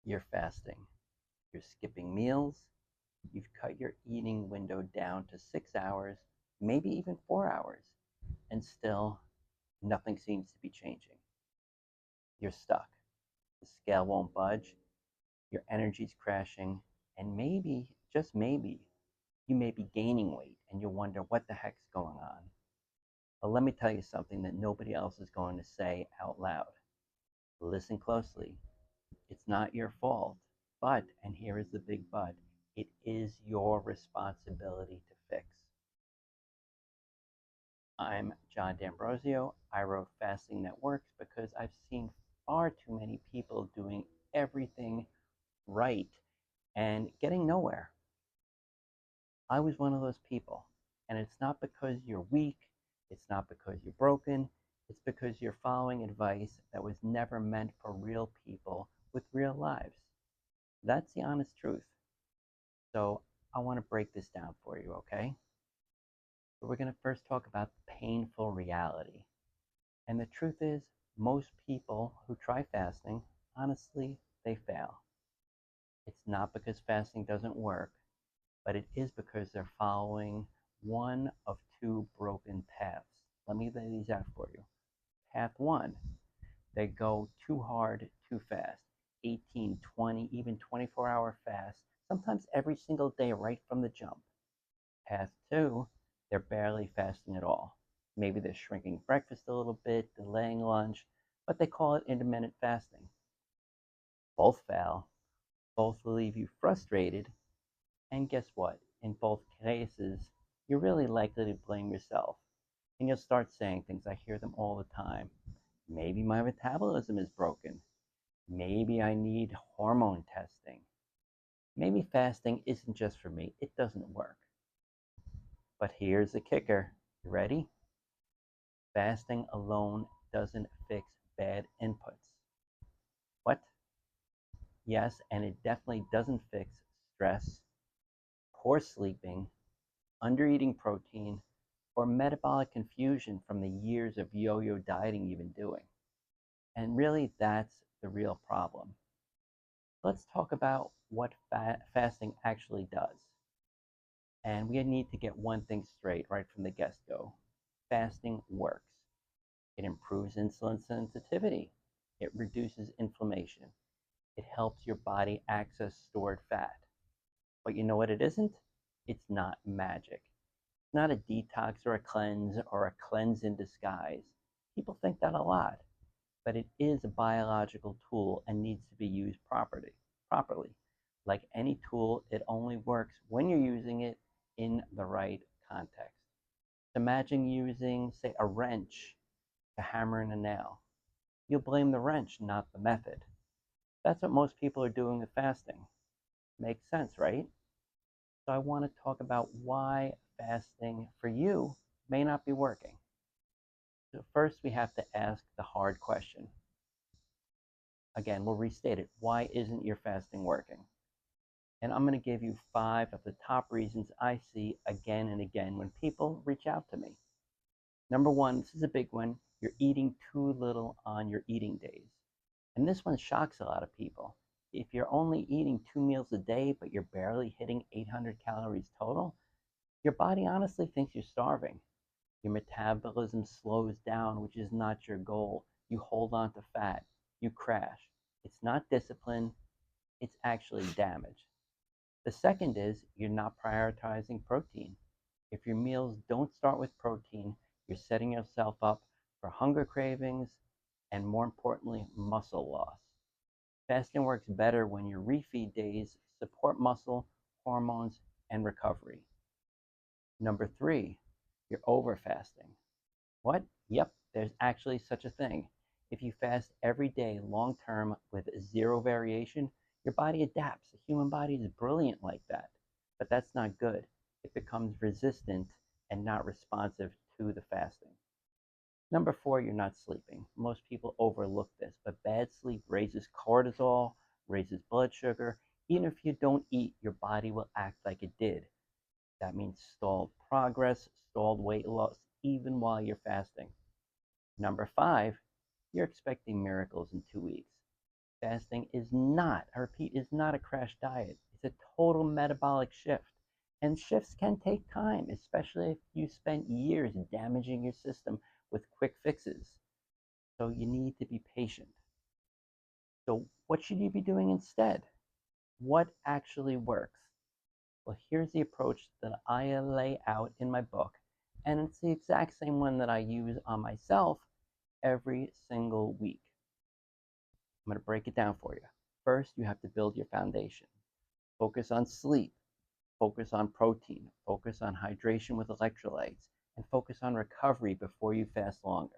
You're fasting. You're skipping meals. You've cut your eating window down to 6 hours, maybe even 4 hours, and still nothing seems to be changing. You're stuck. The scale won't budge. Your energy's crashing. And maybe, just maybe, you may be gaining weight and you'll wonder what the heck's going on. But let me tell you something that nobody else is going to say out loud. Listen closely. It's not your fault, but, and here is the big but, it is your responsibility to fix. I'm John D'Ambrosio. I wrote Fasting That Works because I've seen far too many people doing everything right and getting nowhere. I was one of those people. And it's not because you're weak, it's not because you're broken, it's because you're following advice that was never meant for real people with real lives. That's the honest truth. So I want to break this down for you, okay? So we're going to first talk about the painful reality. And the truth is, most people who try fasting, honestly, they fail. It's not because fasting doesn't work, but it is because they're following one of two broken paths. Let me lay these out for you. Path one, they go too hard, too fast. 18, 20, even 24-hour fast, sometimes every single day right from the jump. Path two, they're barely fasting at all. Maybe they're shrinking breakfast a little bit, delaying lunch, but they call it intermittent fasting. Both fail, both will leave you frustrated, and guess what? In both cases, you're really likely to blame yourself. And you'll start saying things, I hear them all the time. Maybe my metabolism is broken. Maybe I need hormone testing. Maybe fasting isn't just for me, it doesn't work. But here's the kicker. You ready? Fasting alone doesn't fix bad inputs. What? Yes, and it definitely doesn't fix stress, poor sleeping, undereating protein, or metabolic confusion from the years of yo-yo dieting you've been doing. And really, that's the real problem. Let's talk about what fasting actually does. And we need to get one thing straight right from the get-go. Fasting works. It improves insulin sensitivity. It reduces inflammation. It helps your body access stored fat. But you know what it isn't? It's not magic. It's not a detox or a cleanse or a cleanse in disguise. People think that a lot, but it is a biological tool and needs to be used properly. Like any tool, it only works when you're using it in the right context. Imagine using, say, a wrench to hammer in a nail. You'll blame the wrench, not the method. That's what most people are doing with fasting. Makes sense, right? So I want to talk about why fasting for you may not be working. So first, we have to ask the hard question. Again, we'll restate it. Why isn't your fasting working? And I'm going to give you 5 of the top reasons I see again and again when people reach out to me. Number one, this is a big one. You're eating too little on your eating days. And this one shocks a lot of people. If you're only eating 2 meals a day, but you're barely hitting 800 calories total, your body honestly thinks you're starving. Your metabolism slows down, which is not your goal. You hold on to fat. You crash. It's not discipline, it's actually damage. The second is you're not prioritizing protein. If your meals don't start with protein, you're setting yourself up for hunger cravings and, more importantly, muscle loss. Fasting works better when your refeed days support muscle, hormones, and recovery. Number 3, you're over fasting. What? Yep, there's actually such a thing. If you fast every day long term with zero variation, your body adapts. The human body is brilliant like that. But that's not good. It becomes resistant and not responsive to the fasting. Number 4, you're not sleeping. Most people overlook this, but bad sleep raises cortisol, raises blood sugar. Even if you don't eat, your body will act like it did. That means stalled progress, stalled weight loss, even while you're fasting. Number 5, you're expecting miracles in 2 weeks. Fasting is not, I repeat, is not a crash diet. It's a total metabolic shift. And shifts can take time, especially if you spent years damaging your system with quick fixes. So you need to be patient. So, what should you be doing instead? What actually works? Well, here's the approach that I lay out in my book, and it's the exact same one that I use on myself every single week. I'm going to break it down for you. First, you have to build your foundation. Focus on sleep, focus on protein, focus on hydration with electrolytes, and focus on recovery before you fast longer.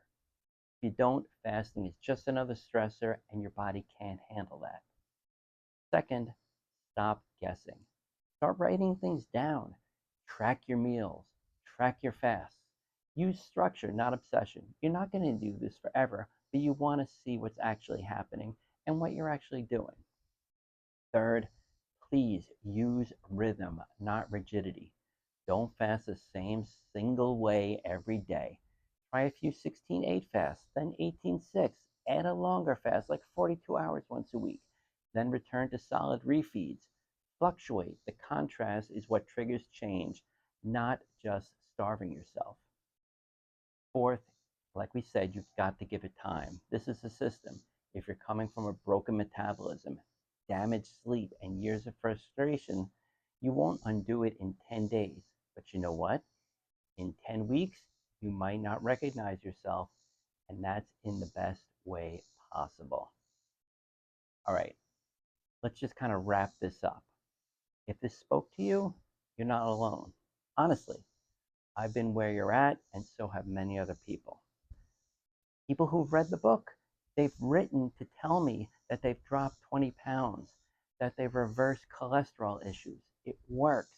If you don't, fasting is just another stressor and your body can't handle that. Second, stop guessing. Start writing things down. Track your meals, track your fasts. Use structure, not obsession. You're not going to do this forever, but you want to see what's actually happening and what you're actually doing. Third, please use rhythm, not rigidity. Don't fast the same single way every day. Try a few 16-8 fasts, then 18-6. Add a longer fast, like 42 hours once a week. Then return to solid refeeds. Fluctuate. The contrast is what triggers change, not just starving yourself. Fourth, like we said, you've got to give it time. This is a system. If you're coming from a broken metabolism, damaged sleep, and years of frustration, you won't undo it in 10 days. But you know what? In 10 weeks, you might not recognize yourself, and that's in the best way possible. All right, let's just kind of wrap this up. If this spoke to you, you're not alone. Honestly, I've been where you're at, and so have many other people. People who've read the book, they've written to tell me that they've dropped 20 pounds, that they've reversed cholesterol issues. It works.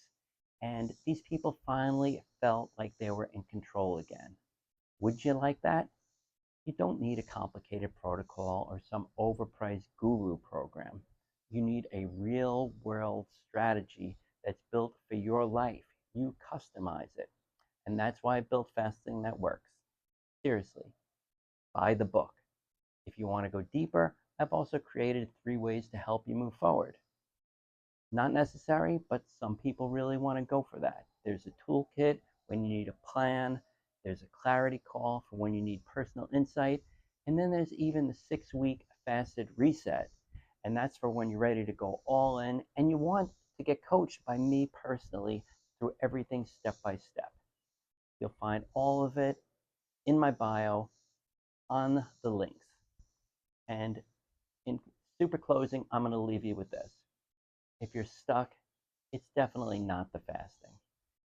And these people finally felt like they were in control again. Would you like that? You don't need a complicated protocol or some overpriced guru program. You need a real world strategy that's built for your life. You customize it. And that's why I built Fasting That Works. Seriously, buy the book. If you want to go deeper, I've also created 3 ways to help you move forward. Not necessary, but some people really want to go for that. There's a toolkit when you need a plan. There's a clarity call for when you need personal insight. And then there's even the 6-week fasted reset. And that's for when you're ready to go all in and you want to get coached by me personally through everything step by step. You'll find all of it in my bio on the links. And in super closing, I'm going to leave you with this. If you're stuck, it's definitely not the fasting.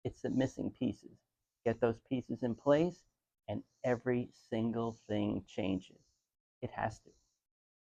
It's the missing pieces. Get those pieces in place, and every single thing changes. It has to.